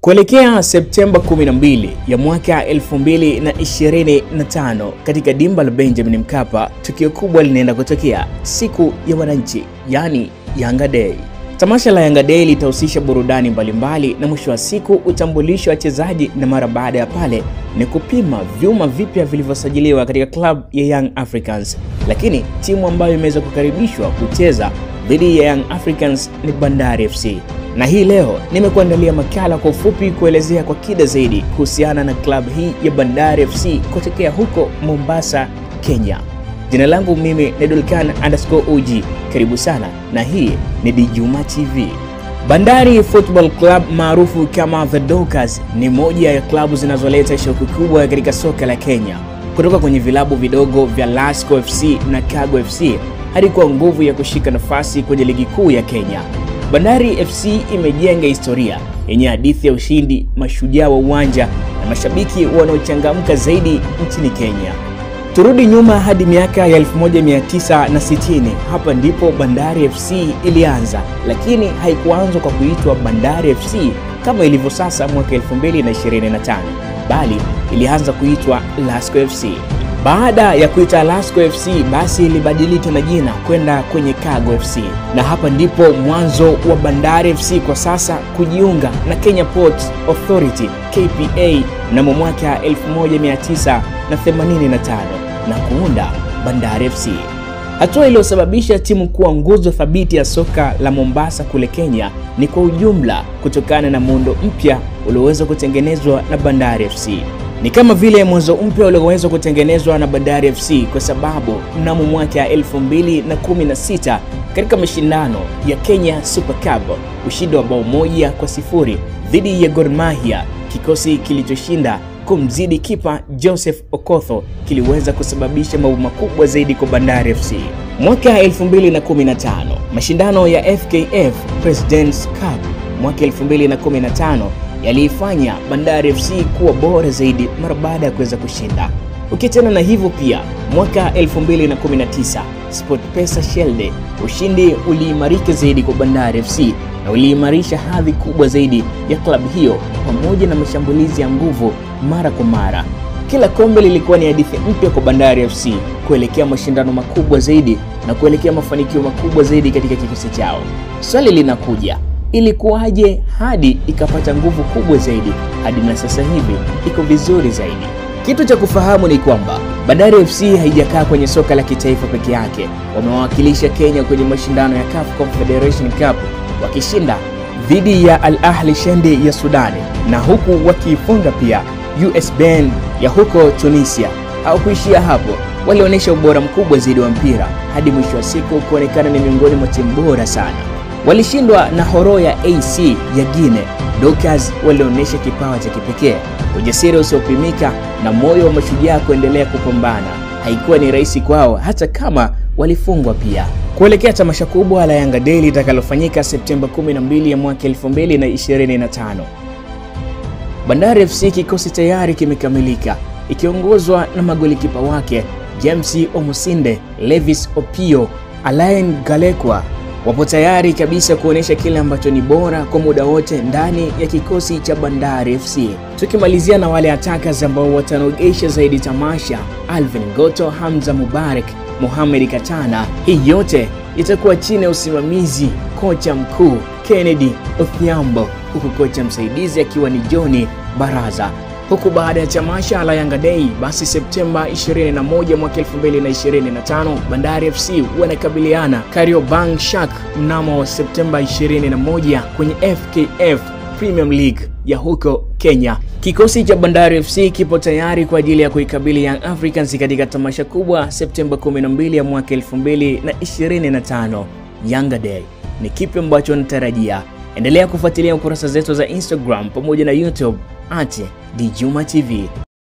Kuelekea Septemba 12 ya mwaka 2025 katika dimba la Benjamin Mkapa, tukio kubwa linaenda kutokea, siku ya wananchi, yani Yanga Day. Tamasha la Yanga Day litahusisha burudani mbalimbali na mwisho wa siku utambulisho wa wachezaji, na mara baada ya pale ni kupima vyuma vipya vilivyosajiliwa katika club ya Young Africans. Lakini timu ambayo imeweza kukaribishwa kucheza dhidi ya Young Africans ni Bandari FC. Na hii leo nimekuandalia makala kwa ufupi kuelezea kwa kina zaidi kuhusiana na club hii ya Bandari FC kutokea huko Mombasa, Kenya. Jina langu mimi ni Dulkan_OG. Karibu sana na hii ni Djuma TV. Bandari Football Club maarufu kama The Dockers ni moja ya klabu zinazoleta shauku kubwa katika soka la Kenya. Kutoka kwenye vilabu vidogo vya Lasco FC na Cargo FC hadi kwa nguvu ya kushika nafasi kwenye ligi kuu ya Kenya. Bandari FC imejenga historia yenye hadithi ya ushindi, mashujaa wa uwanja na mashabiki wanaochangamka zaidi nchini Kenya. Turudi nyuma hadi miaka ya 1960. Hapa ndipo Bandari FC ilianza, lakini haikuanza kwa kuitwa Bandari FC kama ilivyo sasa mwaka 2025, bali ilianza kuitwa Lasco FC. Baada ya kuita Lasco FC, basi ilibadilika na jina kwenda kwenye Cargo FC, na hapa ndipo mwanzo wa Bandari FC kwa sasa kujiunga na Kenya Ports Authority KPA mnamo mwaka 1985 na kuunda Bandari FC. Hatua iliyosababisha timu kuwa nguzo thabiti ya soka la Mombasa kule Kenya ni kwa ujumla kutokana na muundo mpya ulioweza kutengenezwa na Bandari FC. Ni kama vile mwanzo mpya ulioweza kutengenezwa na Bandari FC kwa sababu mnamo mwaka 2016 katika mashindano ya Kenya Super Cup, ushindi wa bao 1-0 dhidi ya Gor Mahia, kikosi kilichoshinda kumzidi kipa Joseph Okotho kiliweza kusababisha mambo makubwa zaidi kwa Bandari FC. Mwaka 2015 mashindano ya FKF Presidents Cup mwaka 2015 yaliifanya Bandari FC kuwa bora zaidi mara baada ya kuweza kushinda. Ukiachana na hivyo, pia mwaka 2019 SportPesa Shield, ushindi uliimarika zaidi kwa Bandari FC na uliimarisha hadhi kubwa zaidi ya klabu hiyo pamoja na mashambulizi ya nguvu mara kwa mara. Kila kombe lilikuwa ni hadithi mpya kwa Bandari FC kuelekea mashindano makubwa zaidi na kuelekea mafanikio makubwa zaidi katika kikosi chao. Swali linakuja, ilikuwaje hadi ikapata nguvu kubwa zaidi hadi na sasa hivi iko vizuri zaidi? Kitu cha kufahamu ni kwamba Bandari FC haijakaa kwenye soka la kitaifa peke yake. Wamewakilisha Kenya kwenye mashindano ya CAF Confederation Cup wakishinda dhidi ya Al Ahli Shendi ya Sudani, na huku wakiifunga pia US Ben ya huko Tunisia. Hawakuishia hapo, walionyesha ubora mkubwa zaidi wa mpira hadi mwisho wa siku kuonekana ni miongoni mwa timu bora sana. Walishindwa na Horoya AC ya Guinea. Dockers walionyesha kipawa cha kipekee, ujasiri usiopimika na moyo wa mashujaa kuendelea kupambana. Haikuwa ni rahisi kwao hata kama walifungwa pia. Kuelekea tamasha kubwa la Yanga Day litakalofanyika Septemba 12 ya mwaka 2025. Bandari FC kikosi tayari kimekamilika, ikiongozwa na magolikipa wake James Omusinde, Levis Opio, Alain Galekwa. Wapo tayari kabisa kuonesha kile ambacho ni bora kwa muda wote ndani ya kikosi cha Bandari FC. Tukimalizia na wale attackers ambao watanogesha zaidi tamasha, Alvin Ngoto, Hamza Mubarak, Mohamed Katana. Hii yote itakuwa chini ya usimamizi kocha mkuu Kennedy Odhiambo, huku kocha msaidizi akiwa ni Johnny Baraza. Huku baada ya tamasha la Yanga Day, basi Septemba 21 mwaka 2025 Bandari FC wanakabiliana Kariobangi Sharks mnamo Septemba 21 kwenye FKF Premium League ya huko Kenya. Kikosi cha Bandari FC kipo tayari kwa ajili ya kuikabili Young Africans katika tamasha kubwa Septemba 12 ya mwaka 2025 Yanga Day. Ni kipi ambacho natarajia? Endelea kufuatilia kurasa zetu za Instagram pamoja na YouTube @Djuma TV.